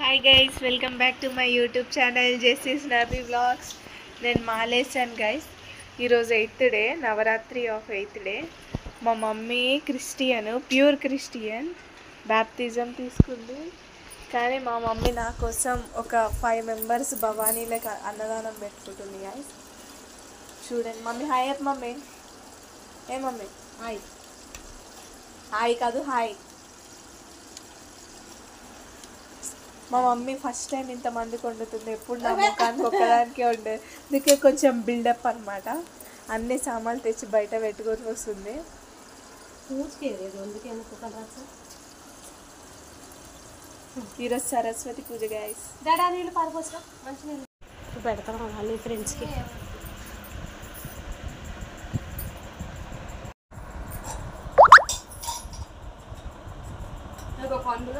Hi guys, welcome back to my YouTube channel Jessie snappy vlogs. నేను మాలేసాను guys. ఈరోజు 8th day, Navratri of 8th day. మా mummy Christian, pure Christian, baptism తీసుకుంది. కానీ మా mummy నా కోసం ఒక 5 మెంబర్స్ భవానీలకు అన్నదానం పెట్టుకుంటుంది గైస్. చూడండి మమ్మీ. Hi up mummy. ఏ మమ్మీ హాయ్. హాయ్ కాదు హాయ్. మా మమ్మీ ఫస్ట్ టైం ఇంతమందికి వండుతుంది. ఎప్పుడు నా ముఖానికి ఒక్కదానికే ఉండేది. అందుకే కొంచెం బిల్డప్ అనమాట. అన్ని సామాన్లు తెచ్చి బయట పెట్టుకొని వస్తుంది. ఈరోజు సరస్వతి పూజ గైస్. డాడా నీళ్ళు పారిపోసా మంచి నీళ్ళు పెడతాం వాళ్ళ ఫ్రెండ్స్కి. పండుగ